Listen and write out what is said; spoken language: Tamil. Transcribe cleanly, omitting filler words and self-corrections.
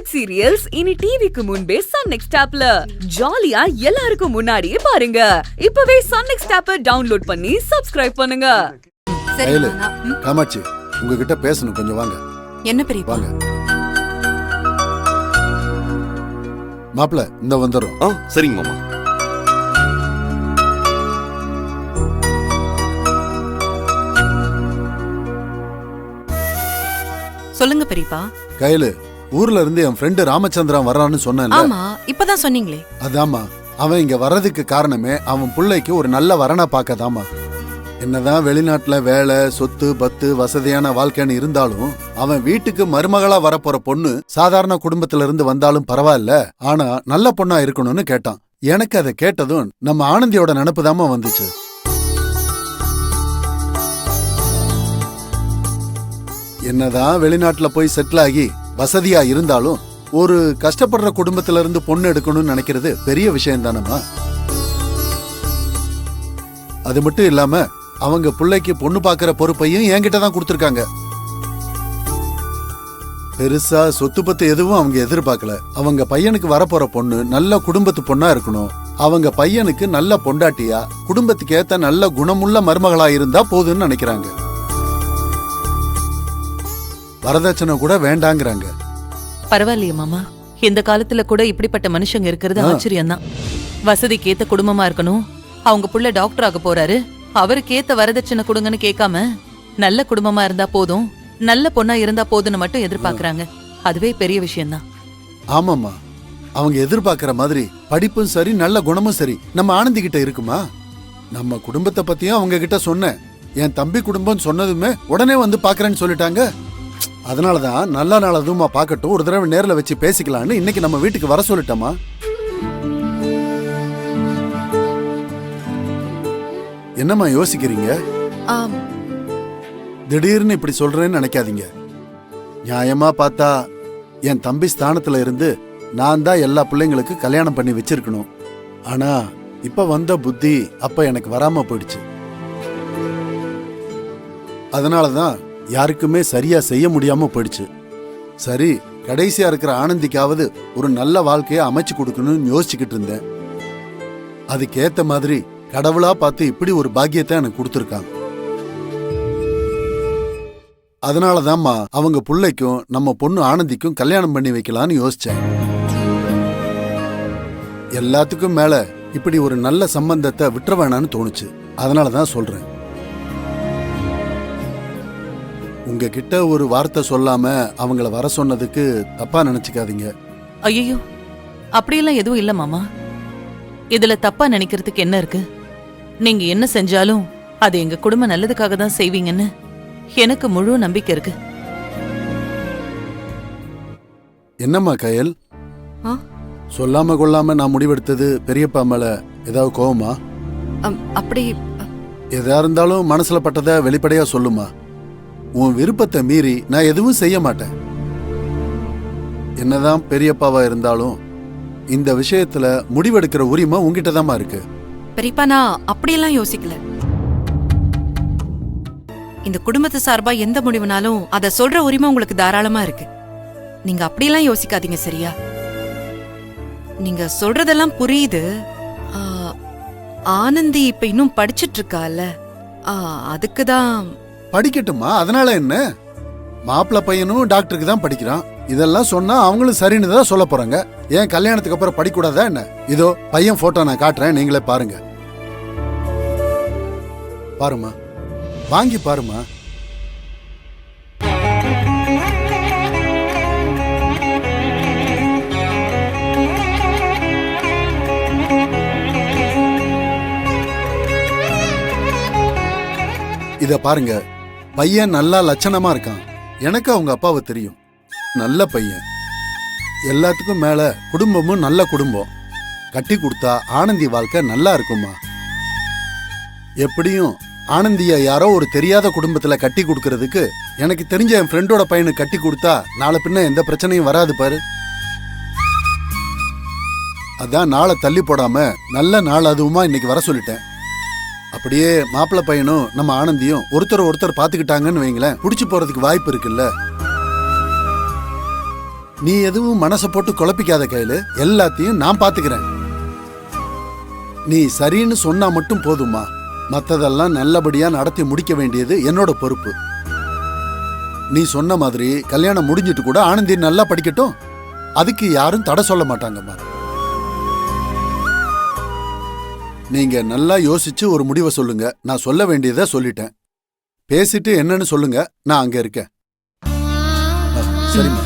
வெப் சீரியல்ஸ் இனி டிவிக்கு முன்பே சன் நெக்ஸ்ட் ஆப்ல ஜாலியா எல்லாருக்கும் முன்னாடியே பாருங்க. இப்பவே சன் நெக்ஸ்ட் ஆப்பை டவுன்லோட் பண்ணி சப்ஸ்கிரைப் பண்ணுங்க. காமாட்சி, உங்ககிட்ட பேசணும், கொஞ்சம் வாங்க. என்ன பெரியப்பா? வாங்க மாப்பிள்ள, இந்த வந்துடும். சரிங்க மாமா. சொல்லுங்க பெரியப்பா. கையில ஊர்ல இருந்து என் ஃப்ரெண்டு ராமச்சந்திரன் வர்றான்னு சொன்னேன். ஆமா, இப்பதான் சொன்னீங்களே. அதாமா, அவன் இங்க வர்றதுக்கு காரணமே அவன் பிள்ளைக்கு ஒரு நல்ல வரனா பார்க்கதாமா. என்னதான் வெளிநாட்டுல வேலை, சொத்து, பத்து, வசதியான வாழ்க்கைன்னு இருந்தாலும் அவன் வீட்டுக்கு மருமகளா வரப்போற பொண்ணு சாதாரண குடும்பத்துல இருந்து வந்தாலும் பரவாயில்ல, ஆனா நல்ல பொண்ணா இருக்கணும்னு கேட்டான். எனக்கு அதை கேட்டதும் நம்ம ஆனந்தியோட நினைப்புதாமா வந்துச்சு. என்னதான் வெளிநாட்டுல போய் செட்டில் ஆகி வசதியா இருந்தாலும் ஒரு கஷ்டப்படுற குடும்பத்துல இருந்து பொண்ணு எடுக்கணும்னு நினைக்கிறது பெரிய விஷயம் தானம்மா. அது மட்டும் இல்லாம அவங்க பிள்ளைக்கு பொண்ணு பாக்குற பொறுப்பையும் என்கிட்ட தான் கொடுத்துருக்காங்க. பெருசா சொத்து பத்து எதுவும் அவங்க எதிர்பார்க்கல. அவங்க பையனுக்கு வரப்போற பொண்ணு நல்ல குடும்பத்து பொண்ணா இருக்கணும், அவங்க பையனுக்கு நல்ல பொண்டாட்டியா குடும்பத்துக்கு ஏத்த நல்ல குணமுள்ள மருமகளா இருந்தா போதும்னு நினைக்கிறாங்க. வரதட்சணை கூட வேண்டாங்கிறாங்க. பரவாயில்லையே மாமா, இந்த காலத்துல கூட இப்படிப்பட்ட மனுஷங்க இருக்கிறது ஆச்சரியம் தான். வசதிக்கு ஏத்த குடும்பமா இருக்கணும், அவங்க புள்ள டாக்டர் ஆக போறாரு, அவருக்கு ஏத்த வரதட்சணை கொடுங்கன்னு கேட்காம நல்ல குடும்பமா இருந்தா போதும், நல்ல பொண்ணா இருந்தா போதும்னு மட்டும் எதிர்பார்க்கறாங்க. அதுவே பெரிய விஷயம்தான். ஆமாமா, அவங்க எதிர்பார்க்கிற மாதிரி படிப்பும் சரி நல்ல குணமும் சரி நம்ம ஆனந்தி கிட்ட இருக்குமா? நம்ம குடும்பத்தை பத்தியும் அவங்க கிட்ட சொன்னேன். என் தம்பி குடும்பம் சொன்னதுமே உடனே வந்து பாக்குறேன்னு சொல்லிட்டாங்க. அதனாலதான் நல்ல நாள் அதுவுமா பாக்கட்டும், ஒரு தடவை நேர்ல வச்சு பேசிக்கலான்னு இன்னைக்கு நம்ம வீட்டுக்கு வர சொல்லிட்டோமா. என்னம்மா யோசிக்கிறீங்க? திடீர்னு இப்படி சொல்றேன்னு நினைக்காதீங்க. நியாயமா பார்த்தா என் தம்பி ஸ்தானத்துல இருந்து நான் தான் எல்லா பிள்ளைங்களுக்கு கல்யாணம் பண்ணி வச்சிருக்கணும். ஆனா இப்ப வந்த புத்தி அப்ப எனக்கு வராம போயிடுச்சு. அதனாலதான் யாருக்குமே சரியா செய்ய முடியாம போயிடுச்சு. சரி, கடைசியா இருக்கிற ஆனந்திக்காவது ஒரு நல்ல வாழ்க்கைய அமைச்சு கொடுக்கணும்னு யோசிச்சுக்கிட்டு இருந்தேன். அதுக்கேத்த மாதிரி கடவுளா பார்த்து இப்படி ஒரு பாக்கியத்தை எனக்கு கொடுத்துருக்காங்க. அதனாலதான்மா அவங்க பிள்ளைக்கும் நம்ம பொண்ணு ஆனந்திக்கும் கல்யாணம் பண்ணி வைக்கலான்னு யோசிச்சேன். எல்லாத்துக்கும் மேல இப்படி ஒரு நல்ல சம்பந்தத்தை விட்டுற வேணான்னு தோணுச்சு. அதனாலதான் சொல்றேன். உங்ககிட்ட ஒரு வார்த்தை சொல்லாம அவங்கள வர சொன்னதுக்கு தப்பா நினைச்சுக்காதீங்க. ஐயோ, அப்படியெல்லாம் எதுவும் இல்ல மாமா. இதுல தப்பா நினைக்கிறதுக்கு என்ன இருக்கு? நீங்க என்ன செஞ்சாலும் அது எங்க குடும்ப நல்லதுக்காக தான் செய்வீங்கன்னு எனக்கு முழு நம்பிக்கை இருக்கு. என்னம்மா கயல், சொல்லாம கொள்ளாம நான் முடிவெடுத்தது பெரியப்பா மேல ஏதாவது கோவமா? அப்படி எதா இருந்தாலும் மனசுல பட்டதை வெளிப்படையா சொல்லுமா. உன் விருப்பத்தை மீறி நான் எதுவும் செய்ய மாட்டேன். என்னதான் பெரியப்பாவா இருந்தாலும் இந்த விஷயத்துல முடிவெடுக்கிற உரிமை உங்ககிட்ட தான்மா இருக்கு. பெரியப்பா, நான் அப்படியெல்லாம் யோசிக்கல. இந்த குடும்பத்து சார்பா எந்த முடிவுனாலும் அத சொல்ற உரிமை உங்களுக்கு தாராளமா இருக்கு. நீங்க அப்படியெல்லாம் யோசிக்காதீங்க, சரியா? நீங்க சொல்றதெல்லாம் புரியுது. ஆனந்தி இப்ப இன்னும் படிச்சிட்டு இருக்கால, அதுக்குதான். படிக்கட்டுமா, அதனால என்ன? மாப்பிள்ள பையனும் டாக்டருக்கு தான் படிக்கிறான். இதெல்லாம் சொன்னா அவங்களும் சரின்னு தான் சொல்ல போறாங்க. ஏன் கல்யாணத்துக்கு அப்புறம் படிக்கூடாதா என்ன? இதோ பையன் போட்டோ நான் காட்டுறேன், நீங்களே பாருங்க. பாருமா, வாங்கி பாருமா. இத பாருங்க, பையன் நல்லா லட்சணமா இருக்கான். எனக்கு அவங்க அப்பாவை தெரியும், நல்ல பையன். எல்லாத்துக்கும் மேல குடும்பமும் நல்ல குடும்பம். கட்டி கொடுத்தா ஆனந்தி வாழ்க்கை நல்லா இருக்குமா. எப்படியும் ஆனந்திய யாரோ ஒரு தெரியாத குடும்பத்துல கட்டி கொடுக்கறதுக்கு எனக்கு தெரிஞ்ச என் ஃப்ரெண்டோட பையனுக்கு கட்டி கொடுத்தா நாளை பின்ன எந்த பிரச்சனையும் வராது பாரு. அதான் நாளை தள்ளி போடாம நல்ல நாள் அதுவுமா இன்னைக்கு வர சொல்லிட்டேன். அப்படியே மாப்பிள்ள பையனும் நம்ம ஆனந்தியும் ஒருத்தர் பாத்துக்கிட்டாங்கன்னு வைங்களேன், புடிச்சு போறதுக்கு வாய்ப்பு இருக்குல்ல. நீ எதுவும் மனசை போட்டு குழப்பிக்காத கையில, எல்லாத்தையும் நான் பாத்துக்கிறேன். நீ சரின்னு சொன்னா மட்டும் போதுமா, மத்ததெல்லாம் நல்லபடியா நடத்தி முடிக்க வேண்டியது என்னோட பொறுப்பு. நீ சொன்ன மாதிரி கல்யாணம் முடிஞ்சிட்டு கூட ஆனந்தி நல்லா படிக்கட்டும், அதுக்கு யாரும் தடை சொல்ல மாட்டாங்கம்மா. நீங்க நல்லா யோசிச்சு ஒரு முடிவை சொல்லுங்க. நான் சொல்ல வேண்டியதை சொல்லிட்டேன். பேசிட்டு என்னன்னு சொல்லுங்க, நான் அங்க இருக்கேன். சரிம்மா.